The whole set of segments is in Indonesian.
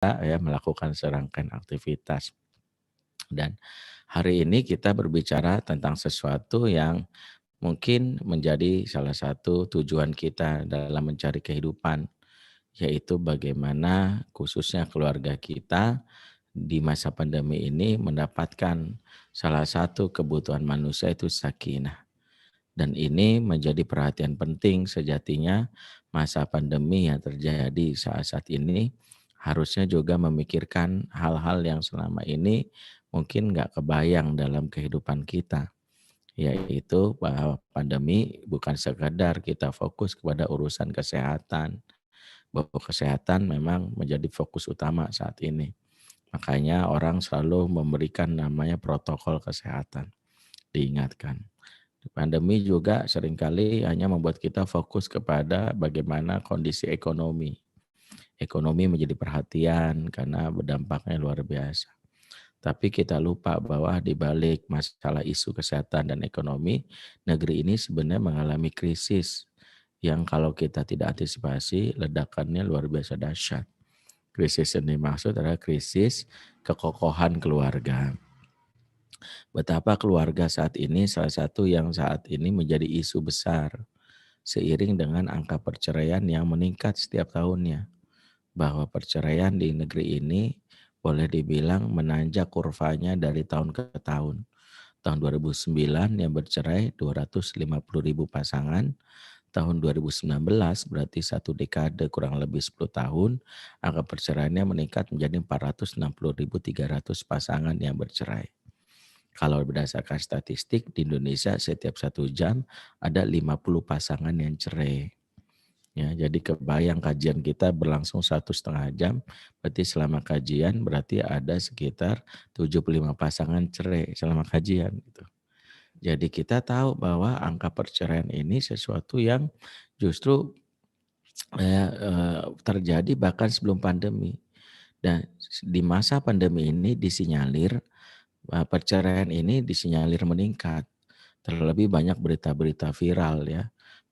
ya melakukan serangkaian aktivitas. Dan hari ini kita berbicara tentang sesuatu yang mungkin menjadi salah satu tujuan kita dalam mencari kehidupan, yaitu bagaimana khususnya keluarga kita di masa pandemi ini mendapatkan salah satu kebutuhan manusia itu sakinah. Dan ini menjadi perhatian penting sejatinya masa pandemi yang terjadi saat-saat ini harusnya juga memikirkan hal-hal yang selama ini mungkin nggak kebayang dalam kehidupan kita. Yaitu bahwa pandemi bukan sekadar kita fokus kepada urusan kesehatan, bahwa kesehatan memang menjadi fokus utama saat ini. Makanya orang selalu memberikan namanya protokol kesehatan, diingatkan. Pandemi juga seringkali hanya membuat kita fokus kepada bagaimana kondisi ekonomi. Ekonomi menjadi perhatian karena berdampaknya luar biasa. Tapi kita lupa bahwa di balik masalah isu kesehatan dan ekonomi, negeri ini sebenarnya mengalami krisis yang kalau kita tidak antisipasi, ledakannya luar biasa dahsyat. Krisis yang dimaksud adalah krisis kekokohan keluarga. Betapa keluarga saat ini salah satu yang saat ini menjadi isu besar seiring dengan angka perceraian yang meningkat setiap tahunnya. Bahwa perceraian di negeri ini boleh dibilang menanjak kurvanya dari tahun ke tahun. Tahun 2009 yang bercerai 250.000 pasangan, tahun 2019 berarti satu dekade kurang lebih 10 tahun, angka perceraiannya meningkat menjadi 460.300 pasangan yang bercerai. Kalau berdasarkan statistik di Indonesia setiap 1 jam ada 50 pasangan yang cerai. Ya, jadi kebayang kajian kita berlangsung 1,5 jam, berarti selama kajian berarti ada sekitar 75 pasangan cerai selama kajian gitu. Jadi kita tahu bahwa angka perceraian ini sesuatu yang justru terjadi bahkan sebelum pandemi. Dan di masa pandemi ini disinyalir perceraian ini disinyalir meningkat. Terlebih banyak berita-berita viral ya.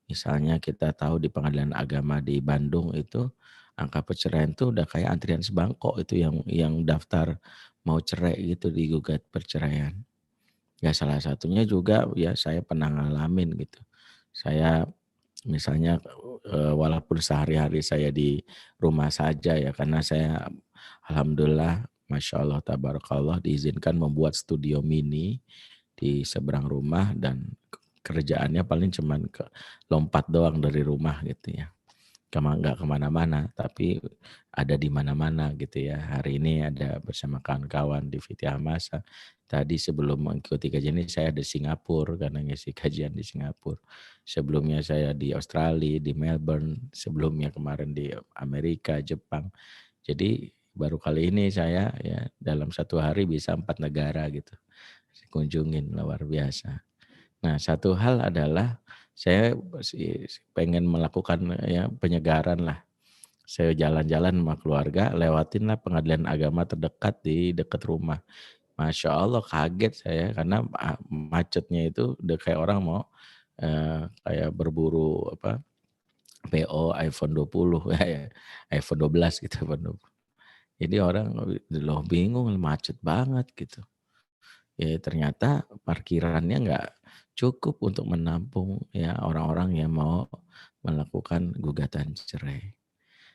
Misalnya kita tahu di Pengadilan Agama di Bandung itu angka perceraian itu udah kayak antrian sebangkok itu yang daftar mau cerai gitu digugat perceraian. Ya salah satunya juga ya saya pernah ngalamin gitu. Saya misalnya walaupun sehari-hari saya di rumah saja ya karena saya alhamdulillah masya Allah tabarakallah diizinkan membuat studio mini di seberang rumah dan kerjaannya paling cuman lompat doang dari rumah gitu ya. Nggak kemana-mana, tapi ada di mana-mana gitu ya. Hari ini ada bersama kawan-kawan di Fiti Hamasa. Tadi sebelum mengikuti kajian ini saya di Singapura karena ngisi kajian di Singapura. Sebelumnya saya di Australia, di Melbourne. Sebelumnya kemarin di Amerika, Jepang. Jadi baru kali ini saya ya dalam 1 hari bisa 4 negara gitu. Kunjungin luar biasa. Nah, satu hal adalah saya pengen melakukan ya penyegaran lah. Saya jalan-jalan sama keluarga, lewatinlah pengadilan agama terdekat di dekat rumah. Masya Allah kaget saya karena macetnya itu udah kayak orang mau kayak berburu apa PO iPhone 20 ya, iPhone 12 gitu. Jadi orang loh bingung macet banget gitu. Ya ternyata parkirannya nggak cukup untuk menampung ya orang-orang yang mau melakukan gugatan cerai.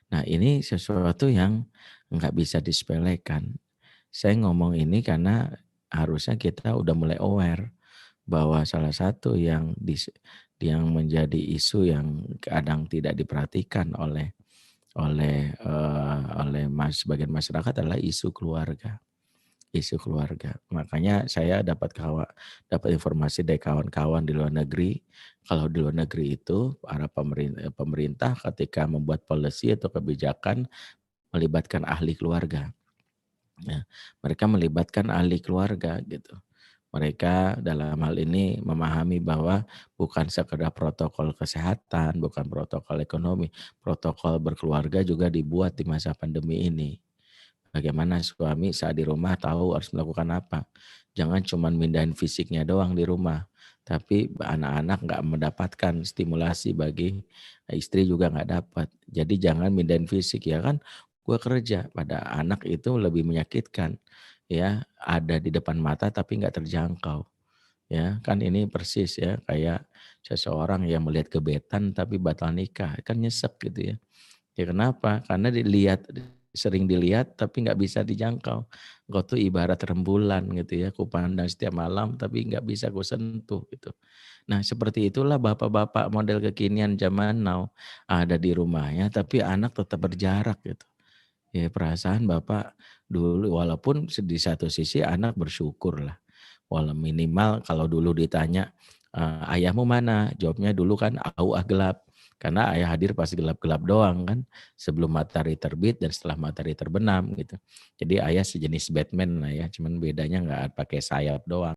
Nah ini sesuatu yang nggak bisa disepelekan. Saya ngomong ini karena harusnya kita udah mulai aware bahwa salah satu yang menjadi isu yang kadang tidak diperhatikan oleh sebagian masyarakat adalah isu keluarga. Isu keluarga. Makanya saya dapat informasi dari kawan-kawan di luar negeri, kalau di luar negeri itu para pemerintah ketika membuat policy atau kebijakan melibatkan ahli keluarga. Ya, mereka melibatkan ahli keluarga gitu. Mereka dalam hal ini memahami bahwa bukan sekedar protokol kesehatan, bukan protokol ekonomi, protokol berkeluarga juga dibuat di masa pandemi ini. Bagaimana suami saat di rumah tahu harus melakukan apa. Jangan cuma mindahin fisiknya doang di rumah. Tapi anak-anak nggak mendapatkan stimulasi bagi istri juga nggak dapat. Jadi jangan mindahin fisik ya kan. gue kerja. Pada anak itu lebih menyakitkan, ya, ada di depan mata tapi nggak terjangkau, ya. Kan ini persis ya kayak seseorang yang melihat gebetan tapi batal nikah, kan nyesek gitu ya. Ya kenapa? Karena sering dilihat tapi nggak bisa dijangkau. Engkau tuh ibarat rembulan gitu ya, kupandang setiap malam tapi nggak bisa kusentuh gitu. Nah seperti itulah bapak-bapak model kekinian zaman now, ada di rumahnya tapi anak tetap berjarak gitu. Ya perasaan bapak dulu walaupun di satu sisi anak bersyukurlah. Walau minimal kalau dulu ditanya, "Ayahmu mana?" Jawabnya dulu kan, "Au, gelap." Karena ayah hadir pas gelap-gelap doang kan, sebelum matahari terbit dan setelah matahari terbenam gitu. Jadi ayah sejenis Batman lah ya, cuman bedanya nggak pakai sayap doang.